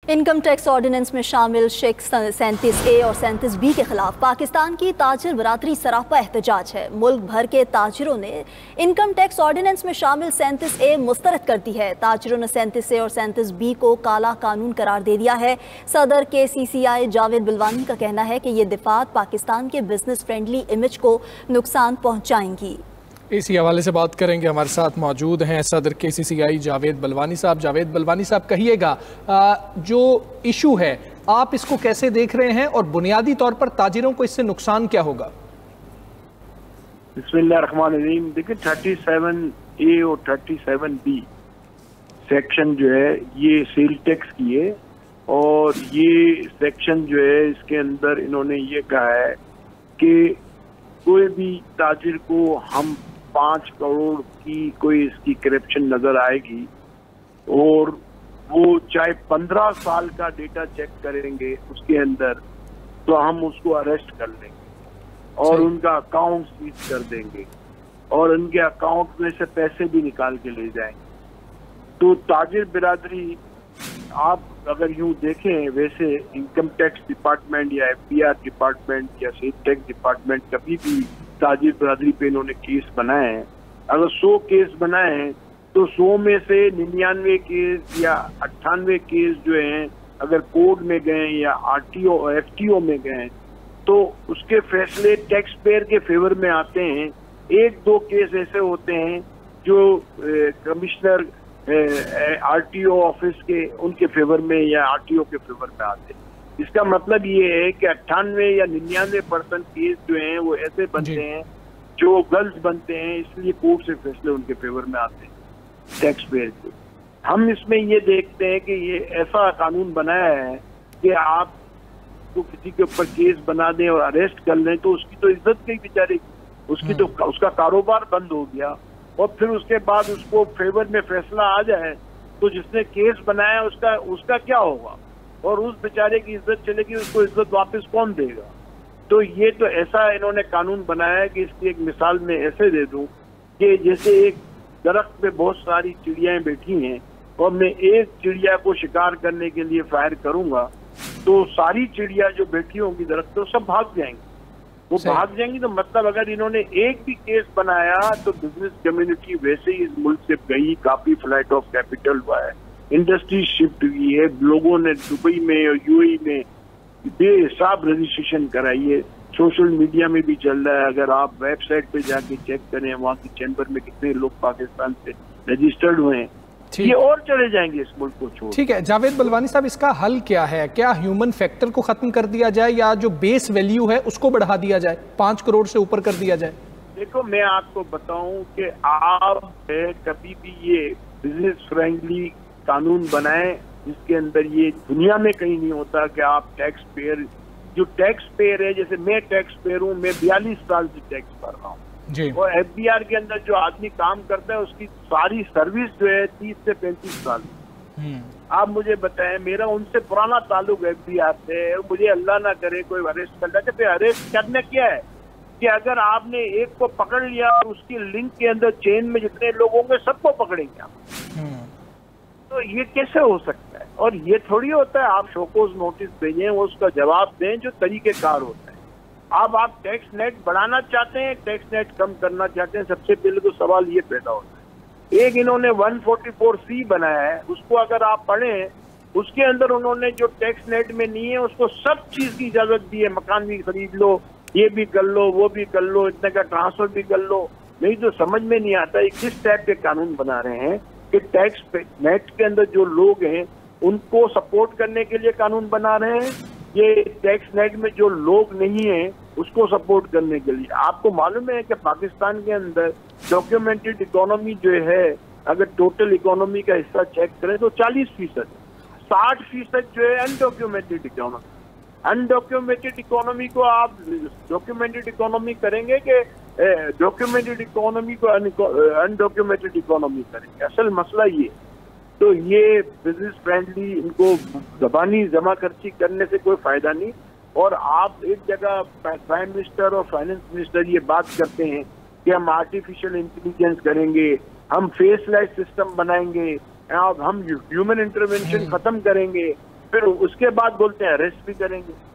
Income tax ordinance में शामिल Sheikh 37A और 37B के खिलाफ पाकिस्तान की ताजिर बरादरी सरापा एहतजाज है। मुल्क भर के ताजिरों ने इनकम टैक्स ऑर्डिनेंस में शामिल 37A मुस्तरद कर दी है। ताजिरों ने 37A और 37B को काला कानून करार दे दिया है। सदर KCCI जावेद बलवानी का कहना है कि ये दिफात पाकिस्तान के बिजनेस फ्रेंडली इमेज को नुकसान पहुँचाएंगी। इसी हवाले से बात करेंगे। हमारे साथ मौजूद हैं सदर KCCI जावेद बलवानी साहब। जावेद बलवानी साहब, कहिएगा जो इशू है आप इसको कैसे देख रहे हैं और बुनियादी तौर पर ताजिरों को इससे नुकसान क्या होगा? बिस्मिल्लाहिर्रहमानिर्रहीम। देखिए 37A और 37B सेक्शन जो है ये सेल टैक्स की है और ये सेक्शन जो है इसके अंदर इन्होंने ये कहा है कि कोई भी ताजिर को हम 5 करोड़ की कोई इसकी करप्शन नजर आएगी और वो चाहे 15 साल का डेटा चेक करेंगे उसके अंदर, तो हम उसको अरेस्ट कर लेंगे और उनका अकाउंट सीज कर देंगे और उनके अकाउंट में से पैसे भी निकाल के ले जाएंगे। तो ताजिर बिरादरी, आप अगर यूं देखें, वैसे इनकम टैक्स डिपार्टमेंट या FBR डिपार्टमेंट या सेल टैक्स डिपार्टमेंट कभी भी ताजिर बिरादरी पे इन्होंने केस बनाए हैं। अगर 100 केस बनाए हैं तो 100 में से 99 केस या 98 केस जो हैं अगर कोर्ट में गए या RTO और FTO में गए तो उसके फैसले टैक्स पेयर के फेवर में आते हैं। 1-2 केस ऐसे होते हैं जो कमिश्नर RTO ऑफिस के उनके फेवर में या RTO के फेवर में आते हैं। इसका मतलब ये है कि 98 या 99% केस जो हैं वो ऐसे बनते हैं जो गलत बनते हैं, इसलिए कोर्ट से फैसले उनके फेवर में आते हैं टैक्स पेयर के। हम इसमें ये देखते हैं कि ये ऐसा कानून बनाया है कि आप तो किसी के ऊपर केस बना दें और अरेस्ट कर लें तो उसकी तो इज्जत गई बेचारे की, उसकी तो उसका कारोबार बंद हो गया और फिर उसके बाद उसको फेवर में फैसला आ जाए तो जिसने केस बनाया उसका क्या होगा और उस बेचारे की इज्जत चलेगी, उसको इज्जत वापस कौन देगा? तो ये तो ऐसा इन्होंने कानून बनाया है कि इसकी एक मिसाल मैं ऐसे दे दूं कि जैसे एक दरख्त पे बहुत सारी चिड़ियाएं बैठी हैं और मैं एक चिड़िया को शिकार करने के लिए फायर करूंगा तो सारी चिड़िया जो बैठी होंगी दरख्त तो सब भाग जाएंगी। वो भाग जाएंगी तो मतलब अगर इन्होंने एक भी केस बनाया तो बिजनेस कम्युनिटी वैसे ही इस मुल्क से गई, काफी फ्लाइट ऑफ कैपिटल हुआ है, इंडस्ट्री शिफ्ट हुई है, लोगों ने दुबई में और UAE में बेहिसाब रजिस्ट्रेशन कराई है, सोशल मीडिया में भी चल रहा है। अगर आप वेबसाइट पे जाके चेक करें वहाँ की चैम्बर में कितने लोग पाकिस्तान से रजिस्टर्ड हुए हैं, ये और चले जाएंगे इस मुल्क को छोड़। ठीक है जावेद बलवानी साहब, इसका हल क्या है? क्या ह्यूमन फैक्टर को खत्म कर दिया जाए या जो बेस वैल्यू है उसको बढ़ा दिया जाए, 5 करोड़ से ऊपर कर दिया जाए? देखो मैं आपको बताऊं कि आप कभी भी ये बिजनेस फ्रेंडली कानून बनाए जिसके अंदर ये दुनिया में कहीं नहीं होता कि आप टैक्स पेयर, जो टैक्स पेयर है, जैसे मैं टैक्स पेयर हूँ, मैं 42 साल से टैक्स भर रहा हूँ और FBR के अंदर जो आदमी काम करता है उसकी सारी सर्विस जो है 30 से 35 साल। आप मुझे बताएं, मेरा उनसे पुराना ताल्लुक FBR से, मुझे अल्लाह ना करे कोई अरेस्ट कर जाए तो अरेस्ट करने क्या है कि अगर आपने एक को पकड़ लिया और उसकी लिंक के अंदर चेन में जितने लोग होंगे सबको पकड़ेंगे आप। तो ये कैसे हो सकता है? और ये थोड़ी होता है आप शोकोज नोटिस भेजें वो उसका जवाब दें जो तरीकेकार होता है। अब आप टैक्स नेट बढ़ाना चाहते हैं, टैक्स नेट कम करना चाहते हैं, सबसे पहले तो सवाल ये पैदा होता है। एक इन्होंने 144C बनाया है, उसको अगर आप पढ़ें उसके अंदर उन्होंने जो टैक्स नेट में नहीं है उसको सब चीज की इजाजत दी है, मकान भी खरीद लो, ये भी कर लो, वो भी कर लो, इतने का ट्रांसफर भी कर लो। नहीं तो समझ में नहीं आता है किस टाइप के कानून बना रहे हैं कि टैक्स नेट के अंदर जो लोग हैं उनको सपोर्ट करने के लिए कानून बना रहे हैं, ये टैक्स नेट में जो लोग नहीं हैं उसको सपोर्ट करने के लिए। आपको मालूम है कि पाकिस्तान के अंदर डॉक्यूमेंटेड इकोनॉमी जो है, अगर टोटल इकोनॉमी का हिस्सा चेक करें तो 40%, 60% जो है अनडॉक्यूमेंटेड इकोनॉमी। अनडॉक्यूमेंटेड इकोनॉमी को आप डॉक्यूमेंटेड इकोनॉमी करेंगे कि डॉक्यूमेंटेड इकोनॉमी को अनडॉक्यूमेंटेड इकोनॉमी करेंगे? असल मसला ये, तो ये बिजनेस फ्रेंडली इनको ज़बानी जमा खर्ची करने से कोई फायदा नहीं। और आप एक जगह प्राइम मिनिस्टर और फाइनेंस मिनिस्टर ये बात करते हैं कि हम आर्टिफिशियल इंटेलिजेंस करेंगे, हम फेसलेस सिस्टम बनाएंगे, अब हम ह्यूमन इंटरवेंशन खत्म करेंगे। फिर उसके बाद बोलते हैं अरेस्ट भी करेंगे।